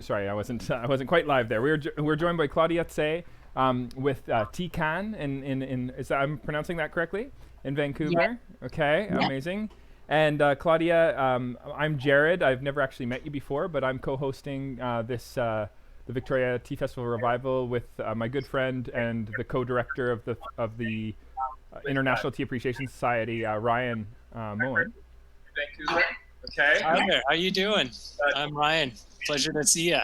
Sorry, I wasn't quite live there. We're joined by Claudia Tse, with Teakan I'm pronouncing that correctly, in Yeah, Vancouver. Okay, yeah. amazing. And Claudia, I'm Jared. I've never actually met you before, but I'm co-hosting the Victoria Tea Festival Revival with my good friend and the co-director of the International Tea Appreciation Society, Ryan Moen. Vancouver. Okay. Hi there. How you doing? I'm Ryan. Pleasure to see you.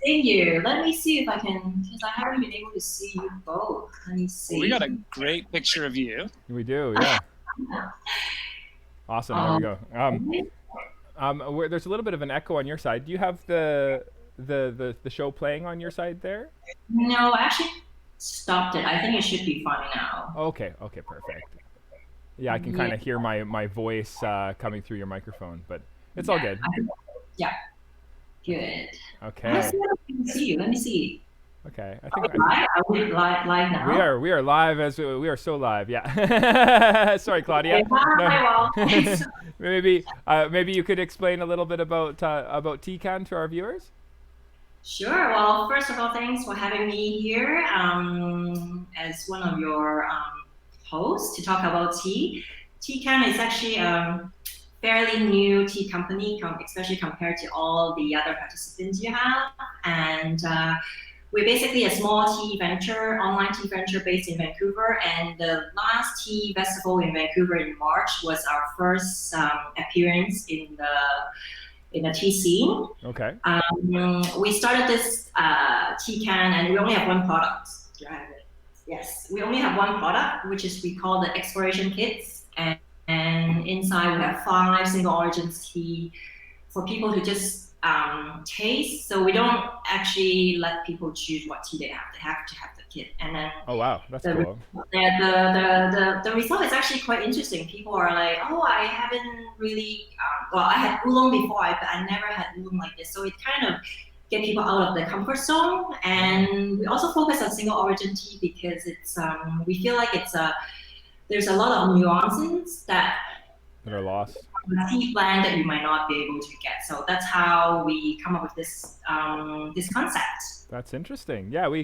Thank you. Let me see if I can, because I haven't been able to see you both. Let me see. We got a great picture of you. We do, yeah. Awesome. There we go. There's a little bit of an echo on your side. Do you have the show playing on your side there? No, I actually stopped it. I think it should be fine now. Okay. Okay. Perfect. Yeah, I can kind of hear my voice coming through your microphone, but it's all good. Yeah. Good. Okay. Let's see if I can see you. Let me see. Okay. Are we live now? We are live we are so live. Yeah. Sorry, Claudia. Okay, hi, well. Maybe you could explain a little bit about Teakan to our viewers. Sure. Well, first of all, thanks for having me here as one of your hosts to talk about tea. Teakan is actually fairly new tea company, especially compared to all the other participants you have. And we're basically a small tea venture, online tea venture based in Vancouver. And the last tea festival in Vancouver in March was our first appearance in the tea scene. Okay. We started this Teakan, and we only have one product. Do I have it? Yes, we only have one product, which is we call the exploration kits. And inside we have 5 single origin tea for people to just taste. So we don't actually let people choose what tea they have. They have to have the kit. And then oh wow, that's cool. The result is actually quite interesting. People are like, oh, I haven't really well, I had oolong before, but I never had oolong like this. So it kind of get people out of the comfort zone. And we also focus on single origin tea because it's we feel like there's a lot of nuances that are lost. Tea blend that you might not be able to get. So that's how we come up with this this concept. That's interesting. Yeah, I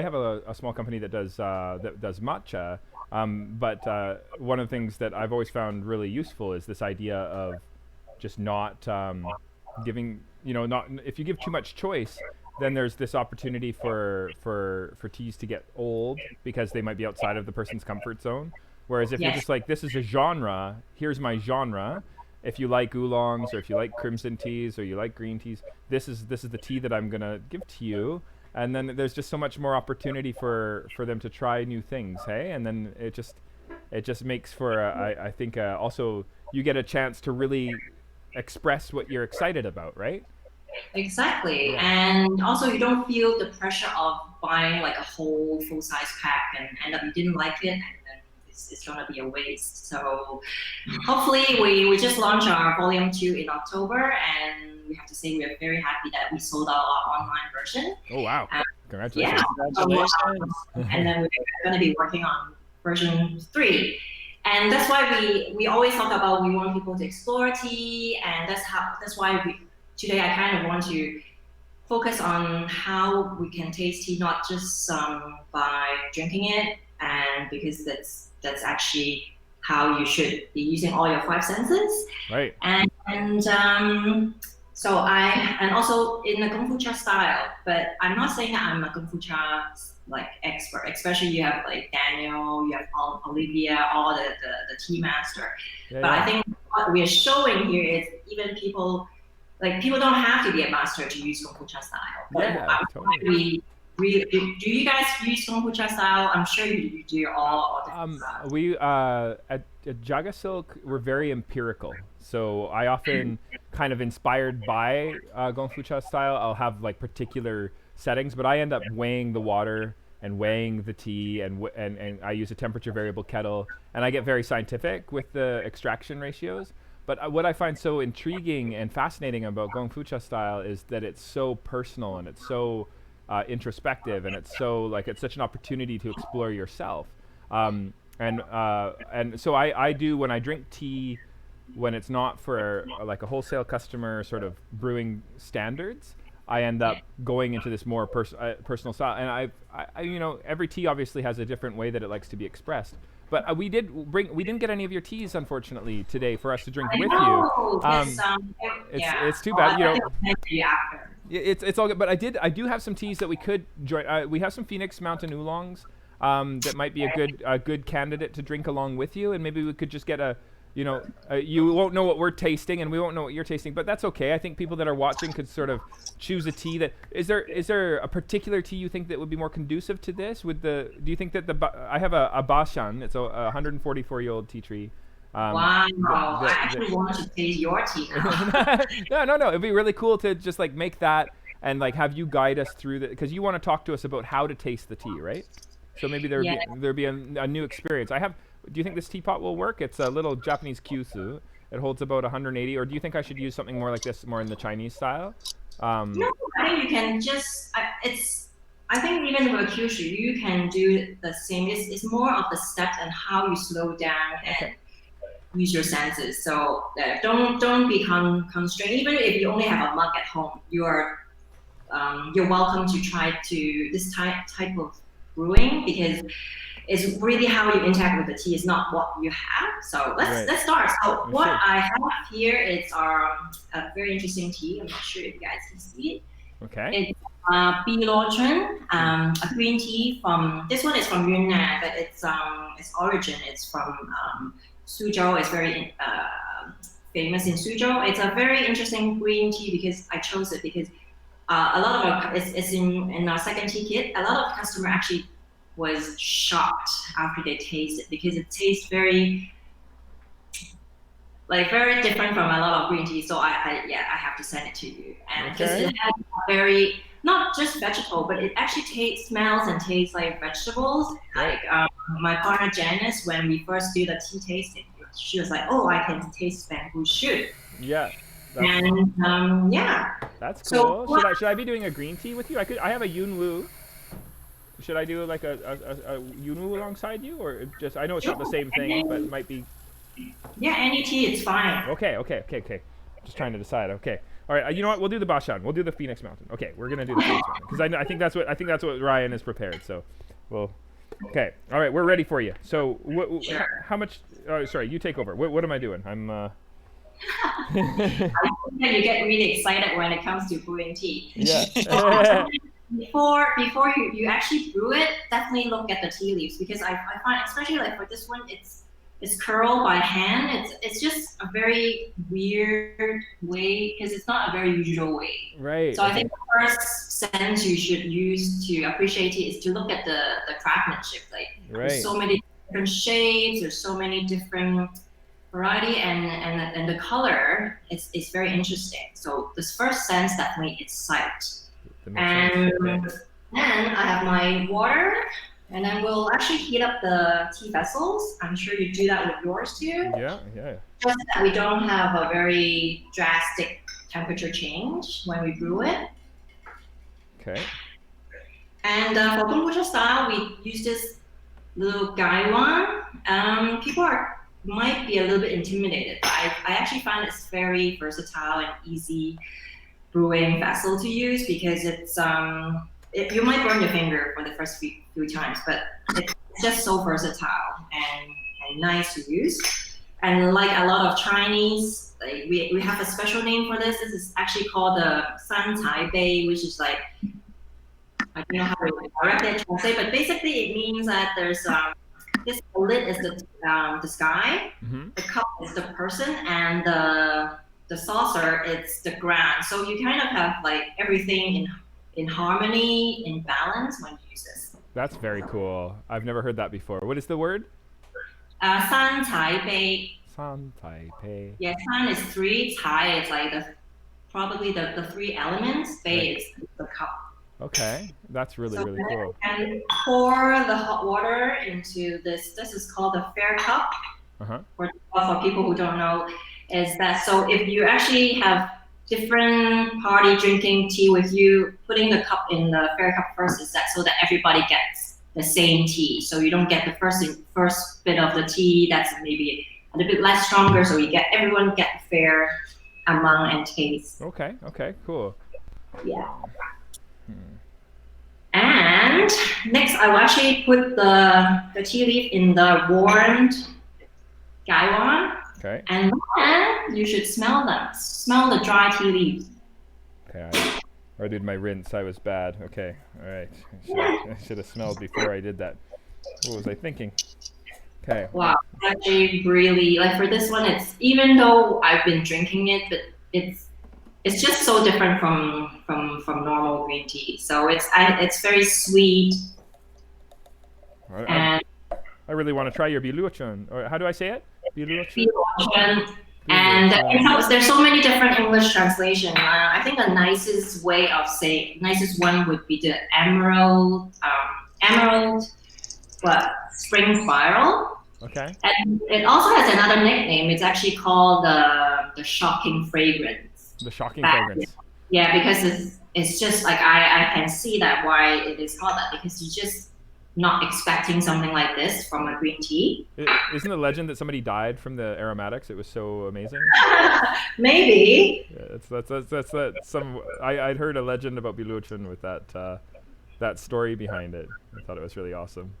have a small company that does matcha, but one of the things that I've always found really useful is this idea of just not giving, not if you give too much choice, then there's this opportunity for teas to get old because they might be outside of the person's comfort zone. Whereas if you're just like, this is a genre, here's my genre. If you like oolongs or if you like crimson teas or you like green teas, this is the tea that I'm gonna give to you. And then there's just so much more opportunity for them to try new things, hey? And then it just makes for I think also you get a chance to really express what you're excited about, right? Exactly. Yeah. And also you don't feel the pressure of buying like a whole full-size pack and end up you didn't like it and then it's gonna be a waste. So hopefully we just launched our volume 2 in October and we have to say we are very happy that we sold out our online version. Oh wow. Congratulations. Yeah. Congratulations. And then we're gonna be working on version 3. And that's why we always talk about we want people to explore tea, and that's why today I kind of want to focus on how we can taste tea, not just by drinking it, and because that's actually how you should be using all your 5 senses. Right. And so and also in the Gongfu cha style, but I'm not saying that I'm a Gongfu cha like expert, especially you have like Daniel, you have Olivia, all the tea master. Yeah, but I think what we are showing here is even people don't have to be a master to use Gongfu cha style. But yeah, totally. Do you guys use Gongfu cha style? I'm sure you do all we at Jaga Silk we're very empirical. So I often kind of inspired by Gongfu cha style. I'll have like particular settings, but I end up weighing the water and weighing the tea, and I use a temperature variable kettle, and I get very scientific with the extraction ratios. But what I find so intriguing and fascinating about Gongfu cha style is that it's so personal and it's so introspective, and it's such an opportunity to explore yourself. And so I do, when I drink tea, when it's not for like a wholesale customer sort of brewing standards, I end up going into this more personal style. And I every tea obviously has a different way that it likes to be expressed. But we didn't get any of your teas, unfortunately, today for us to drink I with know. you. It's too bad, After. It's all good, but I do have some teas that we could join. We have some Phoenix Mountain Oolongs that might be a good candidate to drink along with you, and maybe we could just get you won't know what we're tasting, and we won't know what you're tasting, but that's okay. I think people that are watching could sort of choose a tea that is there a particular tea you think that would be more conducive to this? Do you think that I have a Bashan? It's a 144-year-old tea tree. Wow, I actually want to taste your tea now. No. It'd be really cool to just like make that and like have you guide us through because you want to talk to us about how to taste the tea, right? So maybe there'd be a new experience. Do you think this teapot will work? It's a little Japanese kyusu. It holds about 180. Or do you think I should use something more like this, more in the Chinese style? No, I think you can just. I think even with a kyushu, you can do the same. It's more of the steps and how you slow down and use your senses. So don't become constrained. Even if you only have a mug at home, you're welcome to try this type of brewing because it's really how you interact with the tea. It's not what you have. So let's start. So what I have here is a very interesting tea. I'm not sure if you guys can see it. Okay. It's Bilochun, a green tea from. This one is from Yunnan, but its origin is from Suzhou. It's very famous in Suzhou. It's a very interesting green tea because I chose it because a lot of it's in our second tea kit. A lot of customers actually was shocked after they taste it because it tastes very different from a lot of green tea. So I have to send it to you. And because it has very not just vegetable, but it actually smells and tastes like vegetables. Like my partner Janice, when we first do the tea tasting, she was like, "Oh, I can taste bamboo shoot." Yeah. That's cool. So should I be doing a green tea with you? I have a Yunwu. Should I do like a Yunwu alongside you, or just I know it's not the same thing, but it might be. Yeah, any tea, it's fine. Okay. Just trying to decide. Okay. All right. You know what? We'll do the Bashan. We'll do the Phoenix Mountain. Okay, we're gonna do the Phoenix Mountain because I think that's what Ryan has prepared. So, okay. All right, we're ready for you. So, how much? Sorry, you take over. What am I doing? I'm. I think that you get really excited when it comes to brewing tea. Yeah. Before you actually brew it, definitely look at the tea leaves because I find, especially like for this one, it's curled by hand. It's just a very weird way because it's not a very usual way. Right. So I think the first sense you should use to appreciate it is to look at the craftsmanship. Like there's so many different shades, there's so many different variety, and the color is very interesting. So this first sense definitely is sight. And then I have my water, and then we'll actually heat up the tea vessels. I'm sure you do that with yours too. Yeah. Just that we don't have a very drastic temperature change when we brew it. Okay. And for kombucha style, we use this little gaiwan. People might be a little bit intimidated, but I actually find it's very versatile and easy brewing vessel to use because it's you might burn your finger for the first few times, but it's just so versatile and nice to use. And like a lot of Chinese, like we have a special name for this. This is actually called the San Cai Bei, which is like I don't know how to directly translate, but basically it means that there's this lid is the sky, the cup is the person, and the saucer, it's the ground. So you kind of have like everything in harmony, in balance when you use this. That's very cool. I've never heard that before. What is the word? San Cai Bei. San Cai Bei. Yeah, san is 3, cai is like probably the 3 elements, bei is the cup. Okay, that's really cool. And pour the hot water into this. This is called the fair cup. For people who don't know, is that so if you actually have different party drinking tea with you, putting the cup in the fair cup first is that so that everybody gets the same tea. So you don't get the first bit of the tea that's maybe a little bit less stronger, so everyone get fair amount and taste. Okay, cool. Yeah. And next, I will actually put the tea leaf in the warmed gaiwan. Okay. And then you should smell them. Smell the dry tea leaves. Okay, I did my rinse. I was bad. Okay, all right. I should have smelled before I did that. What was I thinking? Okay. Wow, actually really, like for this one, it's, even though I've been drinking it, but it's just so different from normal green tea. So it's very sweet. I really want to try your biluochun, or how do I say it? Biluochun. And there's so many different English translations. I think the nicest one would be the emerald, spring spiral. Okay. And it also has another nickname. It's actually called the shocking fragrance. The shocking fragrance. Yeah, because it's just like I can see that why it is called that, because you're just not expecting something like this from a green tea. Isn't the legend that somebody died from the aromatics? It was so amazing. Maybe. Yeah, that's some. I'd heard a legend about biluochun with that story behind it. I thought it was really awesome.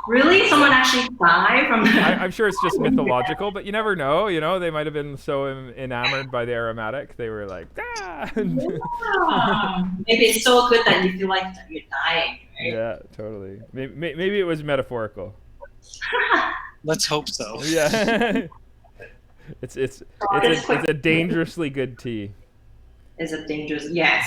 Really? Someone actually died from I'm sure it's just mythological, but you never know. You know, they might have been so enamored by the aromatic, they were like, ah! Yeah. Maybe it's so good that you feel like you're dying, right? Yeah, totally. Maybe it was metaphorical. Let's hope so. Yeah. It's a dangerously good tea. It's a dangerous, yes.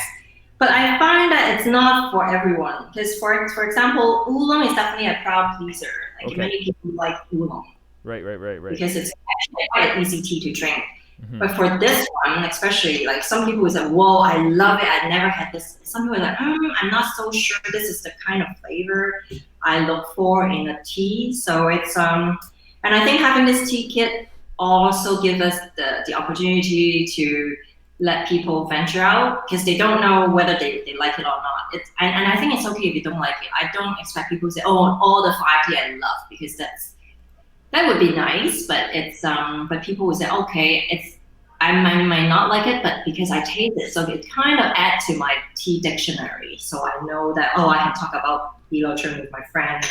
But I find that it's not for everyone. Because for example, oolong is definitely a crowd pleaser. Like many people like oolong. Right. Because it's actually quite an easy tea to drink. Mm-hmm. But for this one, especially, like some people say, whoa, I love it. I never had this. Some people are like, I'm not so sure this is the kind of flavor I look for in a tea. So it's and I think having this tea kit also gives us the opportunity to let people venture out, because they don't know whether they like it or not. And I think it's okay if you don't like it. I don't expect people to say, oh, all the 5 tea I love, because that would be nice, but it's but people would say, okay, I might not like it, but because I taste it, so it kind of adds to my tea dictionary. So I know that I can talk about biluochun with my friend.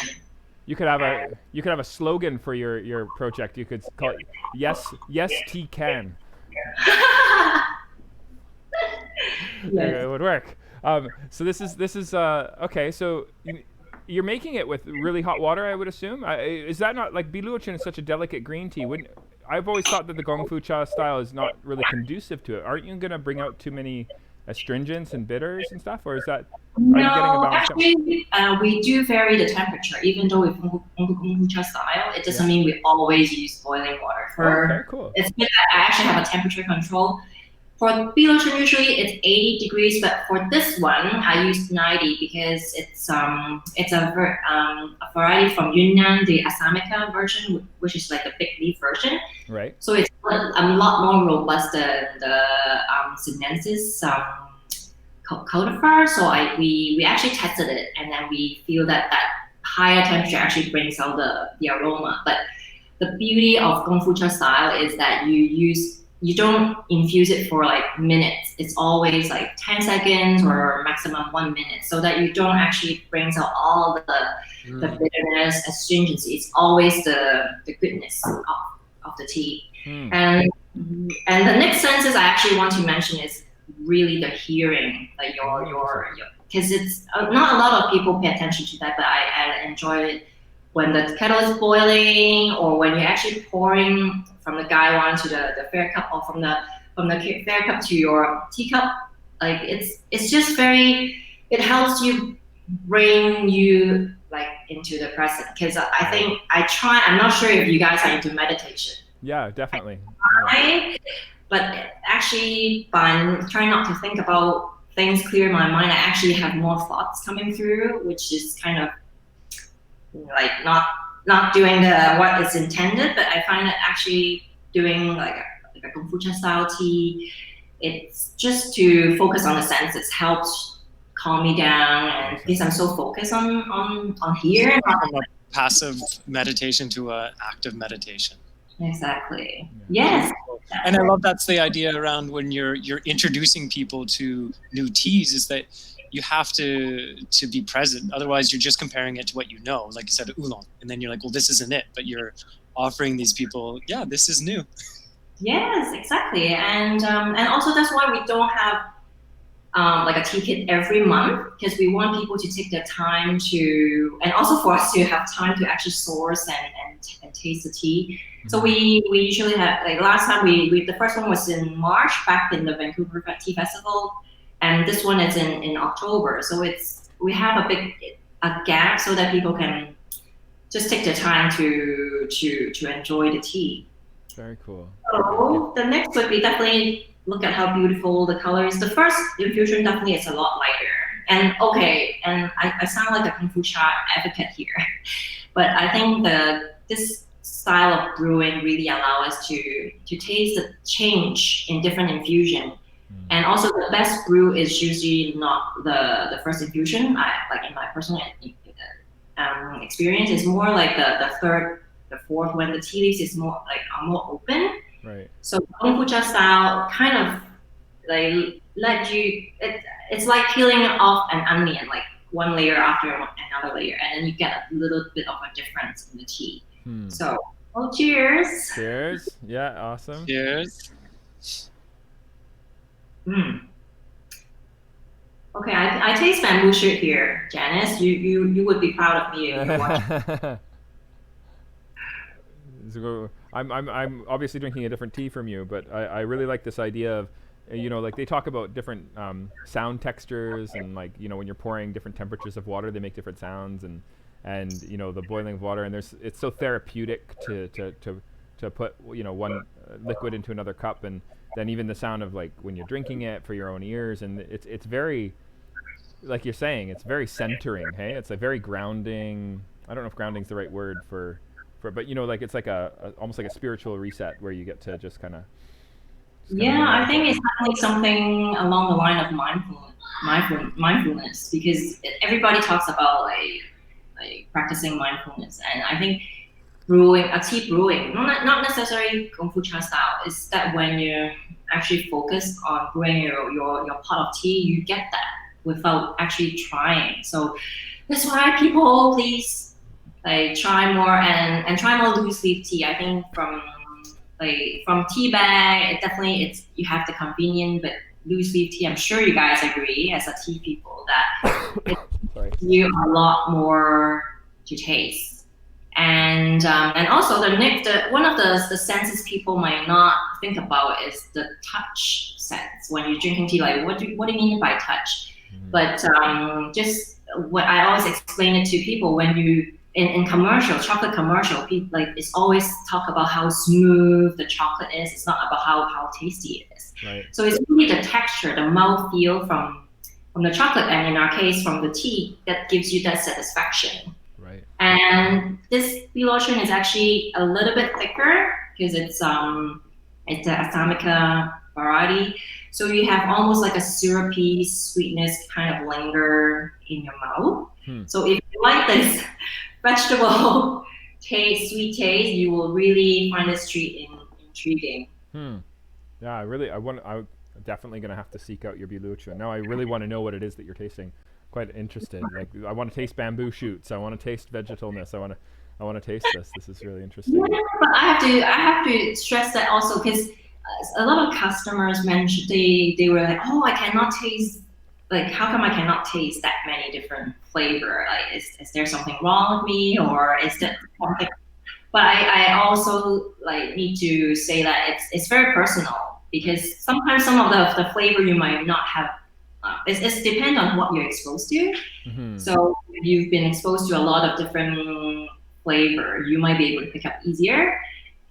You could have a slogan for your project. You could call it yes tea can. Yes. It would work. So this is okay. So you're making it with really hot water, I would assume. Is that not, like, biluochun is such a delicate green tea? I've always thought that the Gongfu cha style is not really conducive to it. Aren't you going to bring out too many astringents and bitters and stuff, or is that? No, actually, we do vary the temperature. Even though with Gongfu cha style, it doesn't mean we always use boiling water. Okay, cool. It's good that I actually have a temperature control. For biluochun, usually it's 80 degrees, but for this one, I used 90 because it's a variety from Yunnan, the Assamica version, which is like the big leaf version. Right. So it's a lot more robust than the Sinensis cultivar. So we actually tested it, and then we feel that higher temperature actually brings out the aroma. But the beauty of Gongfu cha style is that you don't infuse it for like minutes. It's always like 10 seconds or maximum 1 minute, so that you don't actually brings out all the bitterness, astringency. It's always the goodness of the tea. And the next senses I actually want to mention is really the hearing, like your because it's not a lot of people pay attention to that, but I enjoy it when the kettle is boiling, or when you're actually pouring from the gaiwan to the fair cup, or from the fair cup to your teacup. Like it's just it helps you bring you like into the present. Because I think I'm not sure if you guys are into meditation. Yeah, definitely. But actually, by trying not to think about things, clear my mind, I actually have more thoughts coming through, which is kind of like not doing what is intended. But I find that actually doing like a Gongfu cha style tea, it's just to focus on the senses, helps calm me down, and because I'm so focused on here. From a passive meditation to an active meditation. Exactly. Yeah. Yes. And I love that's the idea around when you're introducing people to new teas, is that you have to be present. Otherwise, you're just comparing it to what you know. Like you said, oolong, and then you're like, well, this isn't it. But you're offering these people, yeah, this is new. Yes, exactly. And also that's why we don't have like a tea kit every month, because we want people to take their time to, and also for us to have time to actually source and taste the tea. So we usually have, like last time we the first one was in March back in the Vancouver Tea Festival, and this one is in October. So we have a gap so that people can just take their time to enjoy the tea. Very cool. So the next would be definitely look at how beautiful the color is. The first infusion definitely is a lot lighter. And okay, and I sound like a Gongfu cha advocate here, but I think this style of brewing really allows us to taste the change in different infusion. And also the best brew is usually not the first infusion. Like in my personal experience, is more like the third, the fourth, when the tea leaves is more like are more open. Right. So kombucha style kind of like let you. It's like peeling off an onion, like one layer after another layer, and then you get a little bit of a difference in the tea. So, well, cheers. Cheers. Yeah, awesome. Cheers. Okay, I taste bamboo shoot here, Janice. You would be proud of me if you watch. So I'm obviously drinking a different tea from you, but I really like this idea of, like they talk about different sound textures, and like, when you're pouring different temperatures of water, they make different sounds, and the boiling of water, and it's so therapeutic to put one liquid into another cup, and then even the sound of like when you're drinking it for your own ears, and it's very, like you're saying, it's very centering. Hey, it's a very grounding. I don't know if grounding's the right word for but like it's like a almost like a spiritual reset where you get to just kind of. Yeah, I think it's definitely something along the line of mindfulness, because everybody talks about like practicing mindfulness, and I think tea brewing, not necessarily Gongfu cha style, is that when you actually focus on brewing your pot of tea, you get that without actually trying. So that's why people, please try more and try more loose leaf tea. I think from tea bag, you have the convenient, but loose leaf tea, I'm sure you guys agree as a tea people that it gives you a lot more to taste. And also one of the senses people might not think about is the touch sense when you're drinking tea. Like what do you mean by touch? But just what I always explain it to people, when you in commercial, chocolate commercial, people it's always talk about how smooth the chocolate is. It's not about how tasty it is. Right. So it's really the texture, the mouth feel from the chocolate, and in our case from the tea, that gives you that satisfaction. Right. And this tea lotion is actually a little bit thicker because it's the Assamica variety. So you have almost like a syrupy sweetness kind of linger in your mouth. So if you like this vegetable sweet taste, you will really find this treat intriguing. Yeah, I'm definitely gonna have to seek out your bilucha. Now I really want to know what it is that you're tasting. Quite interested. Like I want to taste bamboo shoots. I want to taste vegetalness. I want to taste this. This is really interesting. Yeah, but I have to stress that also, because a lot of customers mentioned they were like, oh, I cannot taste. Like, how come I cannot taste that many different flavor? Like, is there something wrong with me, or is that something? But I also need to say that it's very personal, because sometimes some of the flavor you might not have. It's depend on what you're exposed to. So if you've been exposed to a lot of different flavor, you might be able to pick up easier.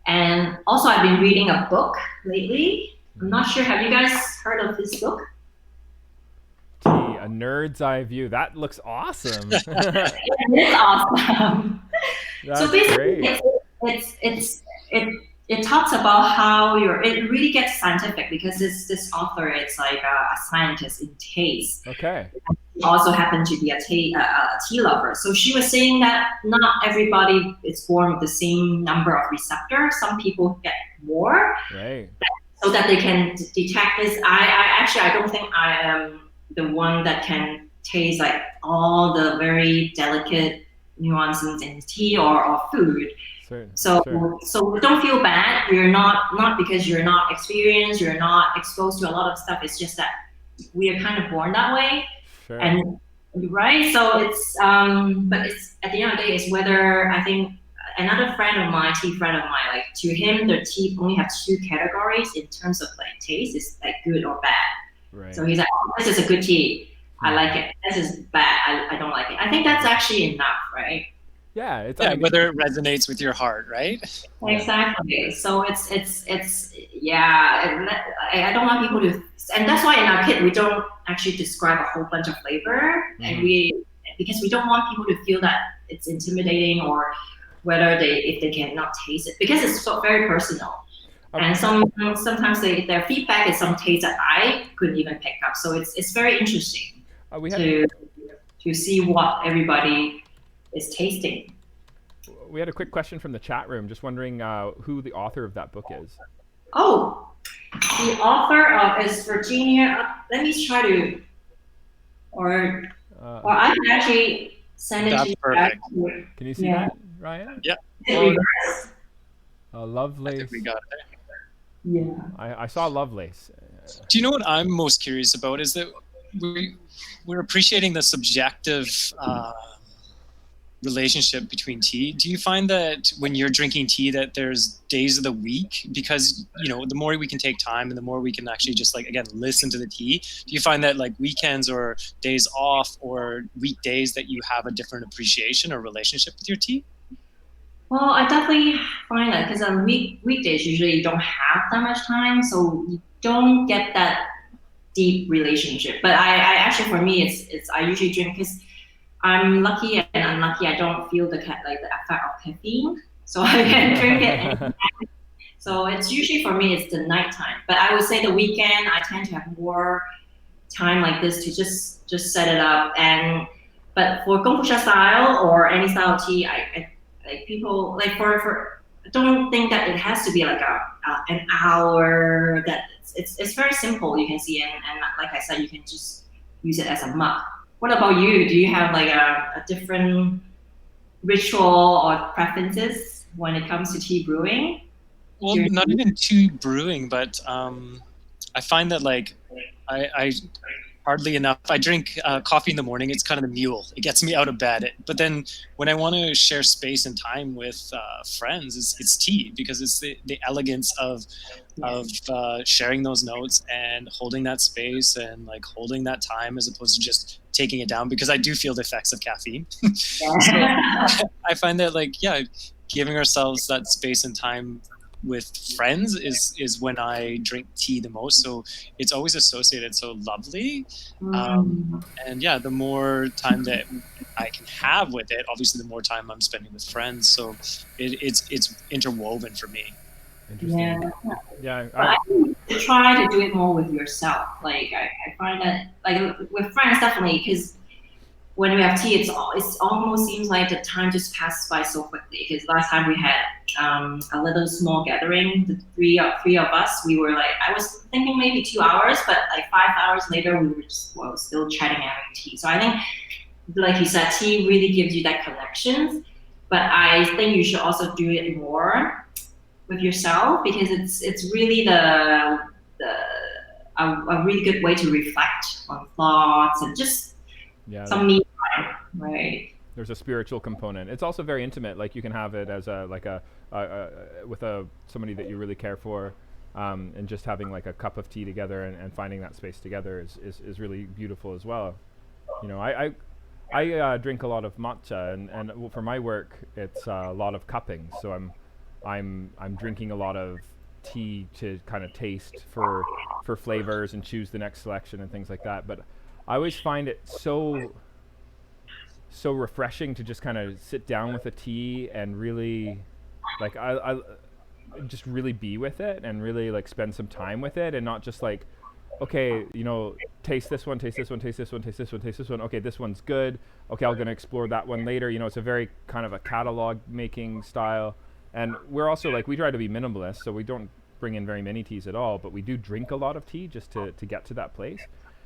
And also, I've been reading a book lately. I'm not sure. Have you guys heard of this book? A Nerd's Eye View. That looks awesome. It is awesome. That's so basically, great. it talks about how it really gets scientific because this author, it's like a scientist in taste. Okay. Also happened to be a tea lover. So she was saying that not everybody is born with the same number of receptors. Some people get more, Right. so that they can detect this. I don't think I am the one that can taste like all the very delicate nuances in tea or food. Sure. So don't feel bad. You're not because you're not experienced, you're not exposed to a lot of stuff. It's just that we are kind of born that way. Sure. And right, so it's but it's at the end of the day, it's whether I think another friend of mine, tea friend of mine, like to him, the tea only have two categories in terms of like taste, is like good or bad. Right. So he's like, oh, this is a good tea, I like it. This is bad, I don't like it. I think that's actually enough, right? Yeah, it's Yeah, whether it resonates with your heart, right? Exactly. So it's yeah. I don't want people to, and that's why in our kit we don't actually describe a whole bunch of flavor, and because we don't want people to feel that it's intimidating or whether if they cannot taste it, because it's so very personal. And sometimes their feedback is some taste that I couldn't even pick up. So it's very interesting to see what everybody is tasting. We had a quick question from the chat room, just wondering who the author of that book is. Oh, the author is Virginia. Let me try to, or I can actually send it to you. Perfect. Can you see that, Ryan? Yeah. Lovelace. We got it. Yeah. I saw Lovelace. Do you know what I'm most curious about is that we're appreciating the subjective relationship between tea. Do you find that when you're drinking tea that there's days of the week, because the more we can take time and the more we can actually just like, again, listen to the tea, do you find that like weekends or days off or weekdays that you have a different appreciation or relationship with your tea? Well, I definitely find that because on weekdays usually you don't have that much time, so you don't get that deep relationship. But I actually, for me, it's I usually drink because I'm lucky and unlucky. I don't feel the effect of caffeine, so I can drink it anytime. So it's usually for me, it's the nighttime. But I would say the weekend, I tend to have more time like this to just set it up. But for Gongfu style or any style of tea, I like people like for don't think that it has to be like an hour. That it's very simple. You can see and like I said, you can just use it as a mug. What about you? Do you have like a different ritual or preferences when it comes to tea brewing? Well, not even tea brewing, but I find that like I hardly enough. I drink coffee in the morning. It's kind of the mule. It gets me out of bed. But then when I want to share space and time with friends, it's tea, because it's the elegance of sharing those notes and holding that space and like holding that time as opposed to just taking it down, because I do feel the effects of caffeine. So I find that like, giving ourselves that space and time with friends is when I drink tea the most. So it's always associated so lovely. And the more time that I can have with it, obviously the more time I'm spending with friends. So it's interwoven for me. Interesting. Yeah. I try to do it more with yourself. Like I find that like with friends definitely, because when we have tea, it almost seems like the time just passes by so quickly. Because last time we had a little small gathering, the three of us, we were like, I was thinking maybe 2 hours, but like 5 hours later, we were just still chatting and having tea. So I think, like you said, tea really gives you that connection. But I think you should also do it more with yourself, because it's really a really good way to reflect on thoughts and just some me time, right? There's a spiritual component. It's also very intimate. Like you can have it as with somebody that you really care for, and just having like a cup of tea together and finding that space together is really beautiful as well. I drink a lot of matcha, and for my work it's a lot of cupping. So I'm drinking a lot of tea to kind of taste for flavors and choose the next selection and things like that. But I always find it so refreshing to just kind of sit down with a tea and really, like, I just really be with it and really like spend some time with it, and not just like, okay, you know, taste this one, taste this one, taste this one, taste this one, taste this one. Okay, this one's good. Okay, I'm gonna explore that one later. You know, it's a very kind of a catalog making style, and we're also like, we try to be minimalist, so we don't bring in very many teas at all, but we do drink a lot of tea just to get to that place.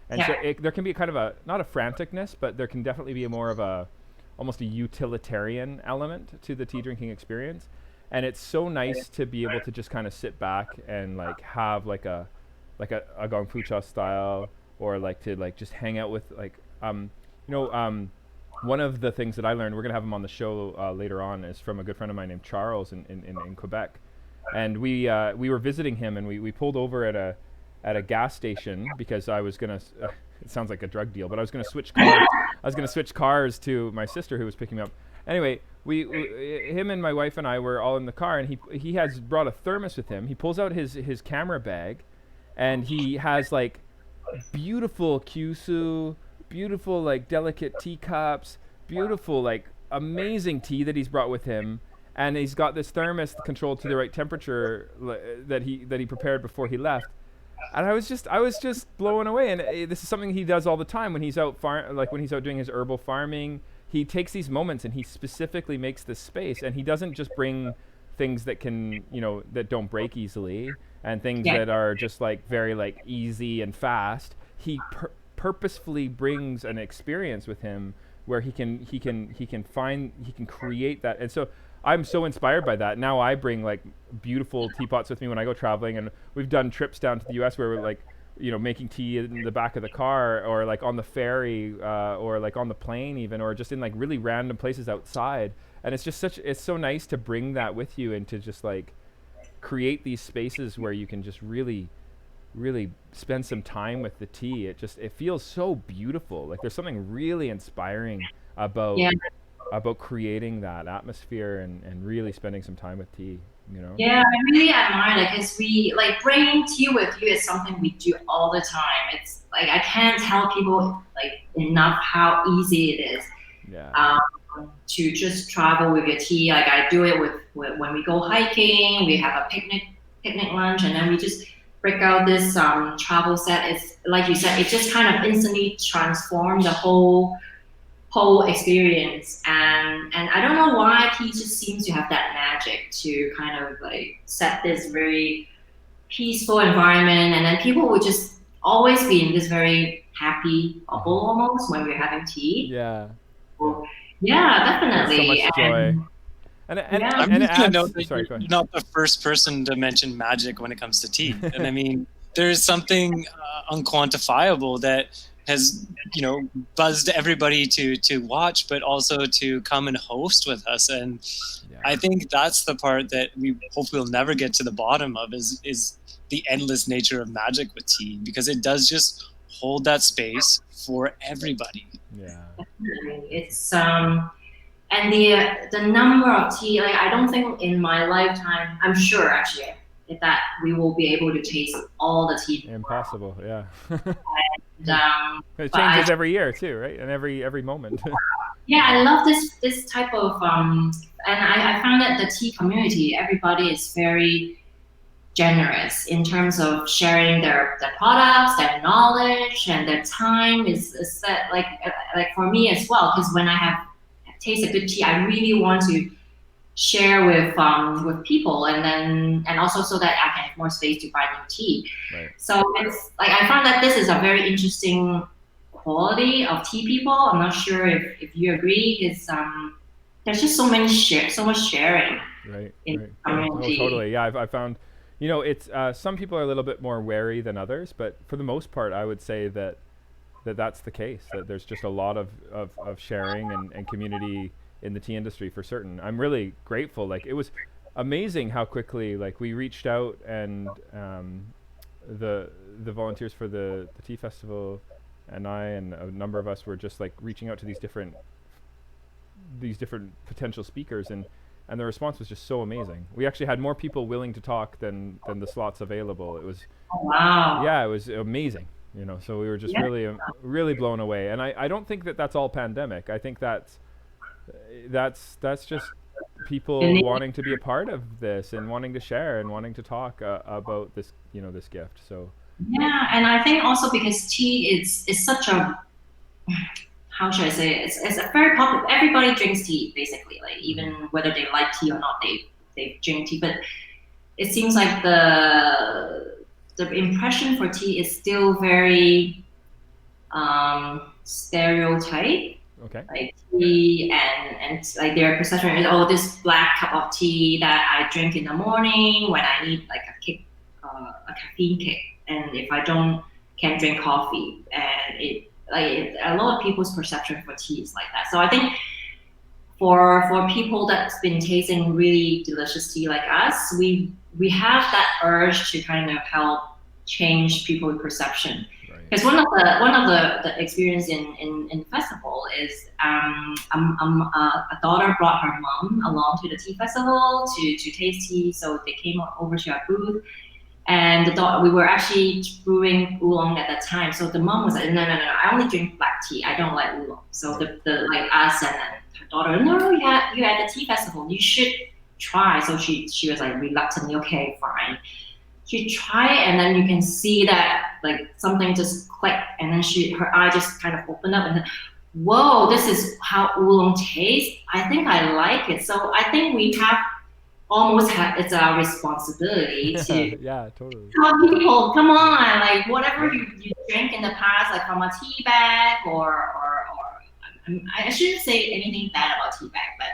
And so there can be kind of a, not a franticness, but there can definitely be a more of a, almost a utilitarian element to the tea drinking experience. And it's so nice to be able to just kind of sit back and like have like a Gongfu cha style, or like to like just hang out with like, one of the things that I learned, we're gonna have him on the show later on, is from a good friend of mine named Charles in Quebec. And we were visiting him, and we pulled over at a gas station because I was gonna. It sounds like a drug deal, but I was gonna switch cars. I was gonna switch cars to my sister who was picking me up. Anyway, him and my wife and I were all in the car, and he has brought a thermos with him. He pulls out his camera bag, and he has like beautiful kyusu, beautiful like delicate teacups, beautiful like amazing tea that he's brought with him. And he's got this thermos controlled to the right temperature that he prepared before he left. And I was just blown away. And this is something he does all the time when he's out when he's out doing his herbal farming. He takes these moments and he specifically makes this space. And he doesn't just bring things that can, you know, that don't break easily, and things that are just like very like easy and fast. He purposefully brings an experience with him where he can create that. And so I'm so inspired by that. Now I bring like beautiful teapots with me when I go traveling, and we've done trips down to the US where we're like, you know, making tea in the back of the car, or like on the ferry, or like on the plane even, or just in like really random places outside. And it's just it's so nice to bring that with you, and to just like create these spaces where you can just really spend some time with the tea. It feels so beautiful. Like there's something really inspiring about creating that atmosphere and really spending some time with tea, you know? Yeah, I really admire that, because we like bringing tea with you is something we do all the time. It's like I can't tell people like enough how easy it is. To just travel with your tea. Like I do it with when we go hiking, we have a picnic lunch, and then we just break out this travel set. It's like you said, it just kind of instantly transforms the whole experience. And I don't know why tea just seems to have that magic to kind of like set this very peaceful environment, and then people would just always be in this very happy bubble almost when we're having tea. Yeah, definitely. There's so much joy. And I'm just going to note that you're not the first person to mention magic when it comes to tea. And I mean, there's something unquantifiable that has, you know, buzzed everybody to watch, but also to come and host with us. And I think that's the part that we hopefully will never get to the bottom of, is the endless nature of magic with tea, because it does just hold that space for everybody. Yeah, it's and the number of tea, like I don't think in my lifetime, I'm sure actually that we will be able to taste all the tea. Impossible, yeah. And, it changes every year too, right? And every moment. Yeah, I love this type of and I found that the tea community, everybody is very generous in terms of sharing their products, their knowledge, and their time is set, like for me as well, because when I have tasted good tea, I really want to share with people, and also so that I can have more space to buy new tea. Right. So it's like I found that this is a very interesting quality of tea people. I'm not sure if you agree. It's there's just so much sharing. Right. In right. community. Oh, totally. Yeah, I found, you know, it's some people are a little bit more wary than others, but for the most part, I would say that's the case. That there's just a lot of sharing and community in the tea industry for certain. I'm really grateful. Like it was amazing how quickly like we reached out, and the volunteers for the tea festival and I and a number of us were just like reaching out to these different potential speakers, and the response was just so amazing. We actually had more people willing to talk than the slots available. It was it was amazing, you know. So we were just really blown away. And I don't think that's all pandemic. I think that's just people wanting to be a part of this and wanting to share and wanting to talk about this, this gift. So Yeah, and I think also because tea is such a, how should I say it? It's a very popular. Everybody drinks tea basically. Like even whether they like tea or not, they drink tea. But it seems like the impression for tea is still very stereotype. okay. Like tea and like their perception is, oh, this black cup of tea that I drink in the morning when I need like a kick, a caffeine kick, and if I don't, can't drink coffee, and a lot of people's perception for tea is like that. So I think for people that's been tasting really delicious tea like us, we have that urge to kind of help change people's perception. Because one of the experience in the festival is a daughter brought her mom along to the tea festival to taste tea, so they came over to our booth, and we were actually brewing oolong at that time. So the mom was like, no, I only drink black tea. I don't like oolong. So the like us and then her daughter, no, yeah, you're at the tea festival. You should try. So she was like reluctantly, okay, fine. She tried, and then you can see that like something just clicked, and then her eye just kind of opened up, and then, whoa, this is how oolong tastes. I think I like it. So I think we have it's our responsibility to yeah, totally. tell people, come on, like whatever you drank in the past, like from a tea bag or I shouldn't say anything bad about tea bag, but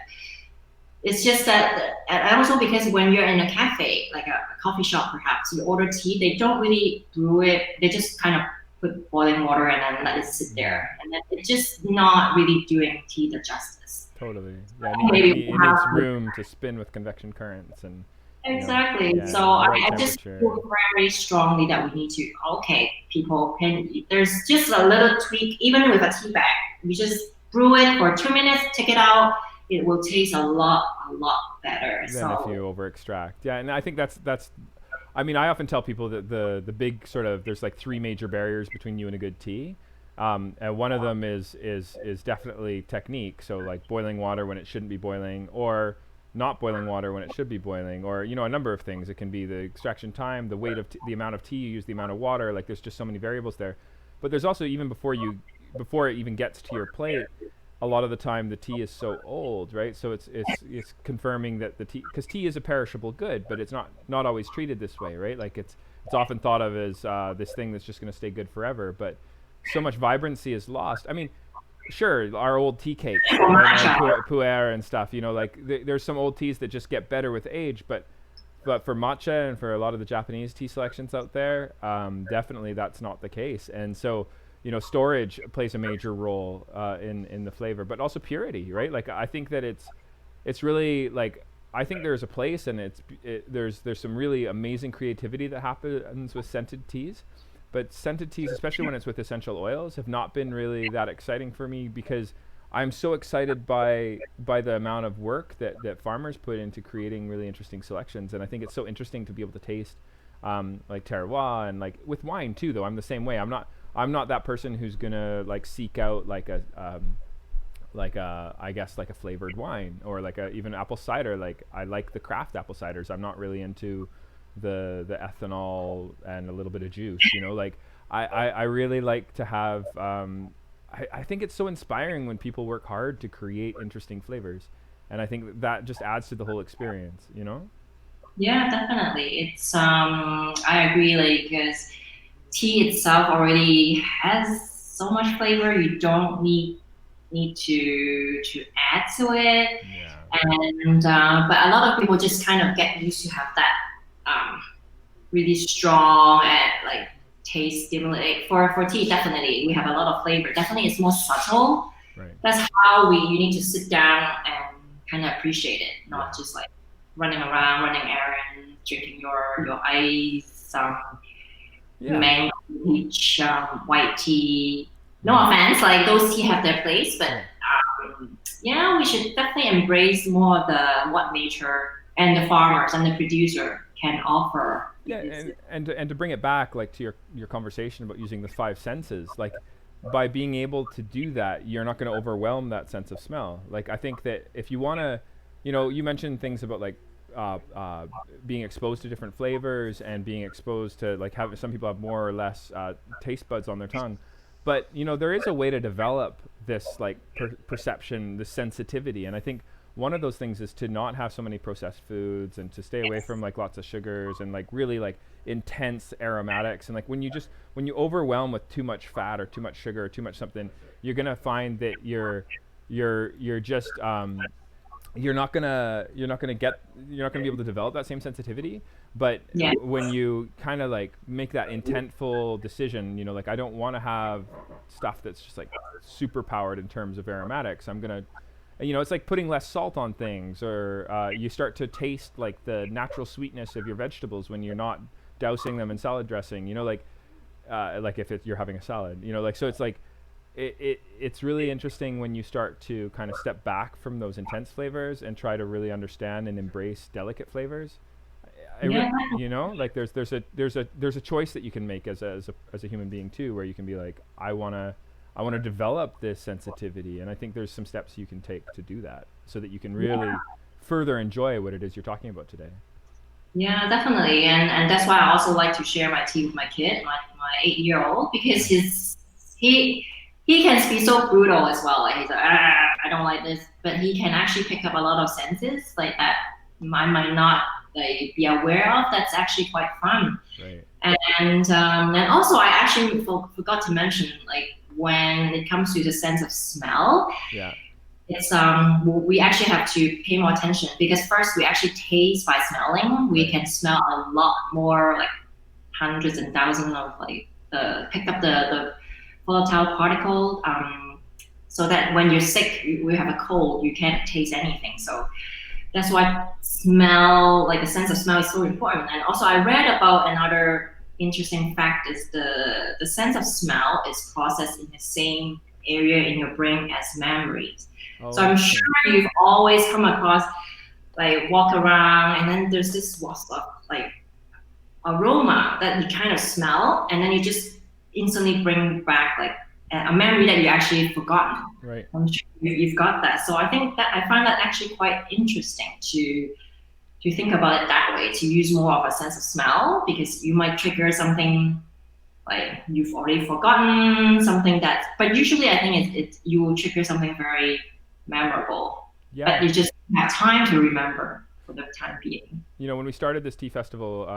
it's just that, and also because when you're in a cafe, like a coffee shop perhaps, you order tea, they don't really brew it, they just kind of put boiling water and then let it sit there, and then it's just not really doing tea the justice. Totally. Yeah, it needs room to spin with convection currents and. Exactly. Yeah, so I just feel very strongly that we need to. Okay, people there's just a little tweak, even with a tea bag. We just brew it for 2 minutes, take it out. It will taste a lot better. Than if you over extract. Yeah, and I think that's. I mean, I often tell people that the big sort of there's like 3 major barriers between you and a good tea. And one of them is definitely technique. So like boiling water when it shouldn't be boiling, or not boiling water when it should be boiling, or a number of things. It can be the extraction time, the weight of the amount of tea you use, the amount of water. Like there's just so many variables there. But there's also, even before it even gets to your plate, a lot of the time the tea is so old, right? So it's confirming that the tea, because tea is a perishable good, but it's not always treated this way, right? Like it's often thought of as this thing that's just going to stay good forever, but so much vibrancy is lost. I mean, sure, our old tea cakes, pu'er and stuff, like there's some old teas that just get better with age, but for matcha and for a lot of the Japanese tea selections out there, definitely that's not the case. And so, storage plays a major role in the flavor, but also purity, right? Like I think that it's really like, I think there's a place, and there's some really amazing creativity that happens with scented teas. But scented teas, especially when it's with essential oils, have not been really that exciting for me, because I'm so excited by the amount of work that farmers put into creating really interesting selections. And I think it's so interesting to be able to taste like terroir, and like with wine too, though I'm the same way. I'm not that person who's gonna like seek out like a I guess like a flavored wine, or like even apple cider. Like I like the craft apple ciders. I'm not really into the ethanol and a little bit of juice, like I really like to have I think it's so inspiring when people work hard to create interesting flavors, and I think that just adds to the whole experience. Yeah, definitely. It's I agree, like, because tea itself already has so much flavor, you don't need to add to it. Yeah. And but a lot of people just kind of get used to have that really strong and like taste stimulating. For tea, definitely we have a lot of flavor. Definitely it's more subtle. Right. That's how you need to sit down and kind of appreciate it, not just like running around, running errands, drinking your ice, mango, peach, white tea. No offense, like those tea have their place, but we should definitely embrace more of what nature and the farmers and the producer can offer. Yeah, and to bring it back, like to your conversation about using the 5 senses, like by being able to do that, you're not going to overwhelm that sense of smell. Like I think that if you want to you mentioned things about like being exposed to different flavors and being exposed to like having some people have more or less taste buds on their tongue, but there is a way to develop this like perception, this sensitivity, and I think one of those things is to not have so many processed foods and to stay away from like lots of sugars and like really like intense aromatics, and like when you overwhelm with too much fat or too much sugar or too much something, you're gonna find that you're just you're not gonna be able to develop that same sensitivity. But Yeah. when you kind of like make that intentful decision, like I don't want to have stuff that's just like super powered in terms of aromatics. I'm gonna, it's like putting less salt on things, or you start to taste like the natural sweetness of your vegetables when you're not dousing them in salad dressing. Like if you're having a salad, like so it's like it's really interesting when you start to kind of step back from those intense flavors and try to really understand and embrace delicate flavors. Yeah. Like there's a choice that you can make as a human being too, where you can be like, I want to develop this sensitivity, and I think there's some steps you can take to do that so that you can really further enjoy what it is you're talking about today. Yeah, definitely. And that's why I also like to share my tea with my kid, my 8-year-old, because he can be so brutal as well. Like he's like, I don't like this, but he can actually pick up a lot of senses like that I might not like be aware of. That's actually quite fun. Right. And also I actually forgot to mention, like when it comes to the sense of smell, Yeah. it's we actually have to pay more attention, because first we actually taste by smelling. We can smell a lot more, like hundreds and thousands of like pick up the volatile particle, so that when you're sick, we have a cold, you can't taste anything. So that's why smell, like the sense of smell, is so important. And also I read about another interesting fact is the sense of smell is processed in the same area in your brain as memories. So I'm sure you've always come across, like walk around and then there's this wasp of like aroma that you kind of smell, and then you just instantly bring back like a memory that you actually forgotten. Right. I'm sure you've got that. So I think that I find that actually quite interesting to think about it that way, to use more of a sense of smell, because you might trigger something like you've already forgotten, something that, but usually I think you will trigger something very memorable. Yeah. But you just have time to remember for the time being. When we started this tea festival,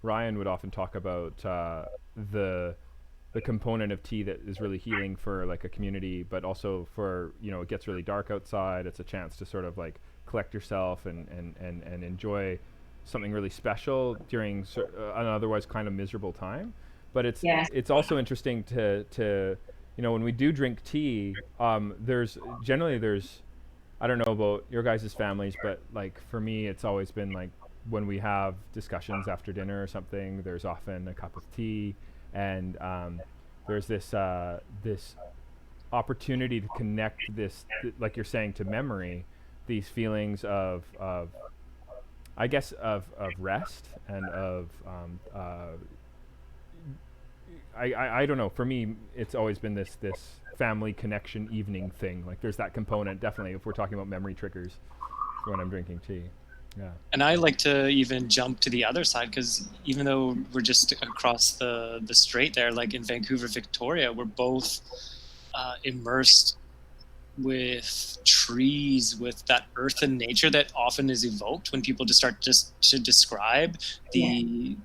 Ryan would often talk about the component of tea that is really healing for like a community, but also for it gets really dark outside. It's a chance to sort of like collect yourself and enjoy something really special during an otherwise kind of miserable time. But it's also interesting to when we do drink tea, there's I don't know about your guys' families, but like for me, it's always been like when we have discussions after dinner or something, there's often a cup of tea, and there's this opportunity to connect this, like you're saying, to memory, these feelings of I guess of rest and of I don't know. For me, it's always been this family connection evening thing. Like there's that component, definitely, if we're talking about memory triggers for when I'm drinking tea. Yeah. And I like to even jump to the other side, because even though we're just across the strait there, like in Vancouver, Victoria, we're both immersed with trees, with that earthen nature that often is evoked when people just start to describe the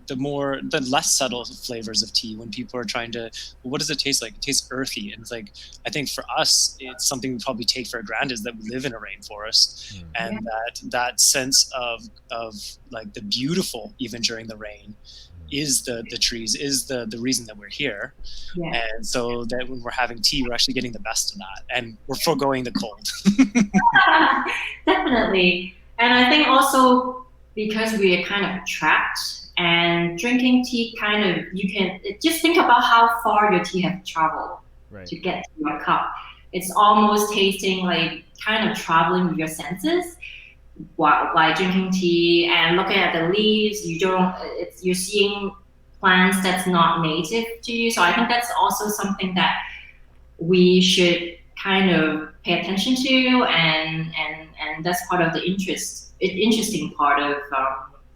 less subtle flavors of tea. When people are trying to, well, what does it taste like? It tastes earthy. And it's like, I think for us, it's something we probably take for granted, is that we live in a rainforest, and that sense of like the beautiful, even during the rain, is the trees, is the reason that we're here. And so that when we're having tea, we're actually getting the best of that, and we're foregoing the cold. Definitely. And I think also because we are kind of trapped, and drinking tea kind of, you can just think about how far your tea has traveled to get to your cup. It's almost tasting like kind of traveling with your senses while drinking tea and looking at the leaves. You're seeing plants that's not native to you. So I think that's also something that we should kind of pay attention to, and that's part of the interesting part of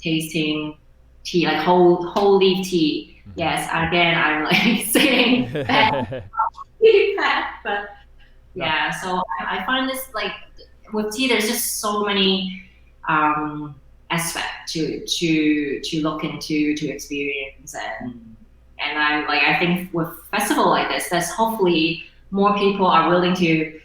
tasting tea, like whole leaf tea. Mm-hmm. Yes, again, I'm like saying bad, but yeah. So I find this like with tea, there's just so many aspects to look into, to experience, and I think with festival like this, that's hopefully more people are willing to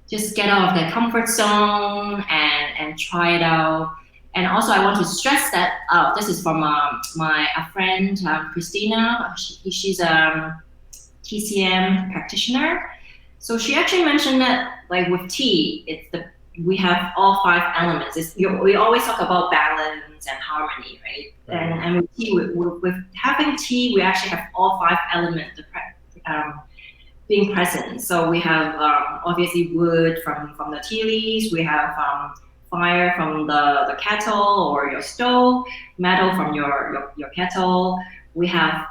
just get out of their comfort zone and try it out. And also, I want to stress that this is from a friend, Christina. She's a TCM practitioner. So she actually mentioned that, like with tea, we have all 5 elements. We always talk about balance and harmony, right? And with tea, with having tea, we actually have all 5 elements being present. So we have obviously wood from the tea leaves. We have fire from the kettle or your stove, metal from your kettle. We have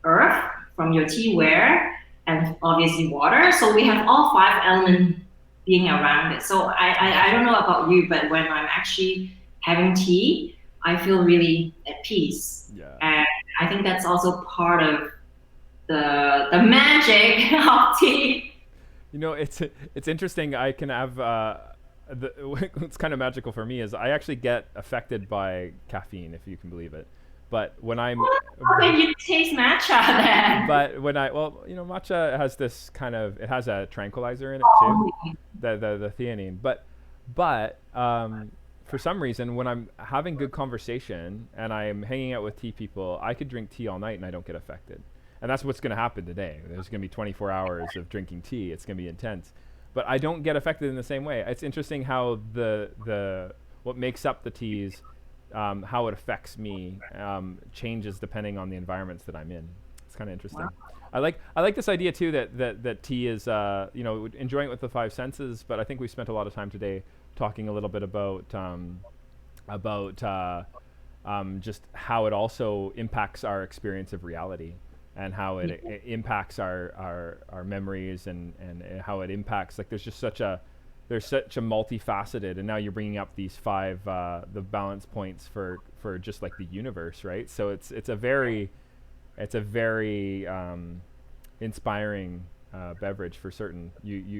earth from your teaware, and obviously water. So we have all 5 elements being around it. So I don't know about you, but when I'm actually having tea, I feel really at peace. Yeah. And I think that's also part of the magic of tea. You know, it's interesting. I can have what's kind of magical for me is I actually get affected by caffeine, if you can believe it. But when I'm how can you taste matcha then? But when matcha has this kind of, it has a tranquilizer in it too, the theanine. But for some reason, when I'm having good conversation and I'm hanging out with tea people, I could drink tea all night and I don't get affected. And that's what's going to happen today. There's going to be 24 hours of drinking tea. It's going to be intense. But I don't get affected in the same way. It's interesting how what makes up the teas, how it affects me, changes depending on the environments that I'm in. It's kind of interesting. Wow. I like this idea too that tea is enjoying it with the 5 senses. But I think we spent a lot of time today talking a little bit about just how it also impacts our experience of reality, and how it impacts our memories, and how it impacts, like there's such a multifaceted, and now you're bringing up these 5 the balance points for just like the universe, right? So it's a very inspiring beverage for certain.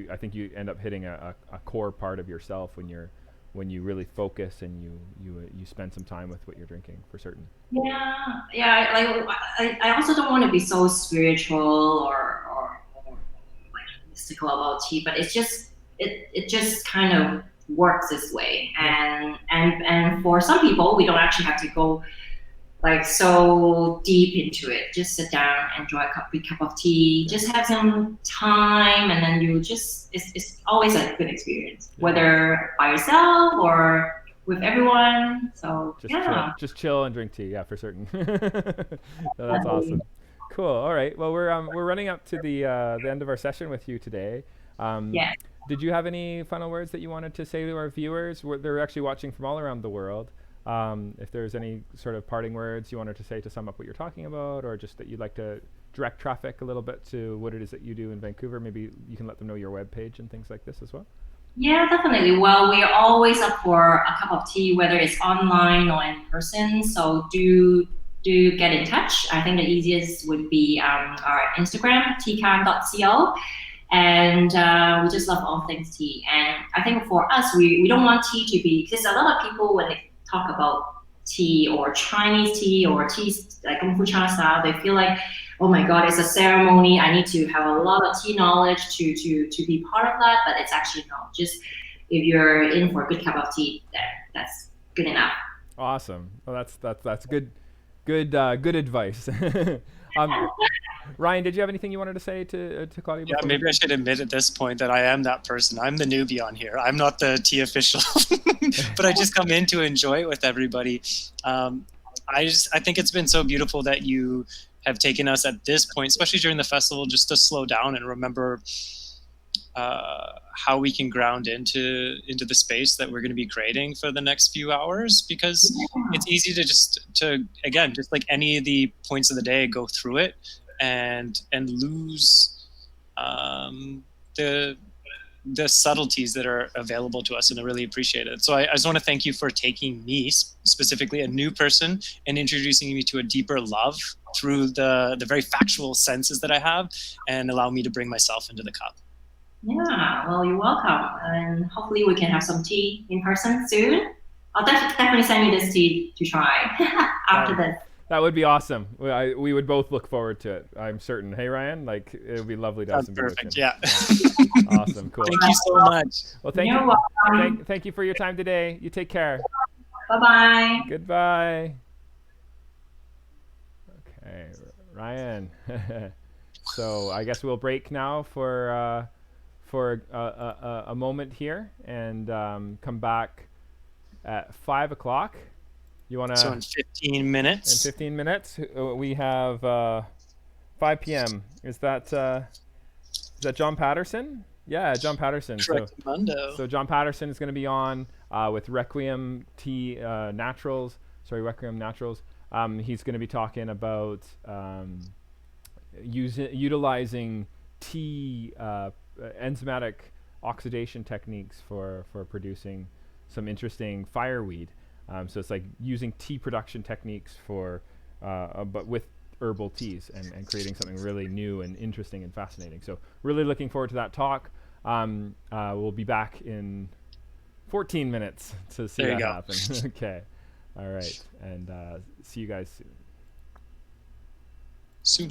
I think you end up hitting a core part of yourself when you really focus and you spend some time with what you're drinking, for certain. Yeah. I also don't want to be so spiritual or like mystical about tea, but it's just it just kind of works this way. And for some people, we don't actually have to go like so deep into it. Just sit down, enjoy a big cup of tea, just have some time, and then it's always a good experience, whether by yourself or with everyone. So just chill and drink tea. Yeah, for certain. So that's awesome. Cool. All right. Well, we're running up to the end of our session with you today. Yeah. Did you have any final words that you wanted to say to our viewers? They're actually watching from all around the world. If there's any sort of parting words you wanted to say to sum up what you're talking about, or just that you'd like to direct traffic a little bit to what it is that you do in Vancouver, maybe you can let them know your webpage and things like this as well. Yeah, definitely. Well, we are always up for a cup of tea, whether it's online or in person. So do get in touch. I think the easiest would be our Instagram, teakan.co. And we just love all things tea. And I think for us, we don't want tea to be, because a lot of people, when they talk about tea or Chinese tea or tea like Gongfu cha style, they feel like, oh my God, it's a ceremony. I need to have a lot of tea knowledge to be part of that. But it's actually not. Just if you're in for a good cup of tea, that's good enough. Awesome. Well, that's good advice. Ryan, did you have anything you wanted to say to Claudia? Yeah, maybe I should admit at this point that I am that person. I'm the newbie on here. I'm not the tea official, but I just come in to enjoy it with everybody. I think it's been so beautiful that you have taken us at this point, especially during the festival, just to slow down and remember how we can ground into the space that we're going to be creating for the next few hours, because it's easy to again, just like any of the points of the day, go through it and lose the subtleties that are available to us, and I really appreciate it. So I just want to thank you for taking me, specifically a new person, and introducing me to a deeper love through the very factual senses that I have, and allow me to bring myself into the cup. Yeah, well, you're welcome. And hopefully we can have some tea in person soon. I'll definitely send you this tea to try after this. That would be awesome. We would both look forward to it, I'm certain. Hey, Ryan, like it would be lovely to have some beer with him. Yeah. Awesome, cool. Thank you so much. Well, thank You're you. welcome. Thank you for your time today. You take care. Bye-bye. Goodbye. Okay, Ryan. So I guess we'll break now for a moment here, and come back at 5 o'clock. You want to? So in 15 minutes. In 15 minutes, we have 5 p.m. Is that John Patterson? Yeah, John Patterson. So John Patterson is going to be on with Requiem Tea Naturals. Sorry, Requiem Naturals. He's going to be talking about utilizing tea enzymatic oxidation techniques for producing some interesting fireweed. So it's like using tea production techniques but with herbal teas and creating something really new and interesting and fascinating. So really looking forward to that talk. We'll be back in 14 minutes to see that happen. Okay. All right. And see you guys soon. Soon.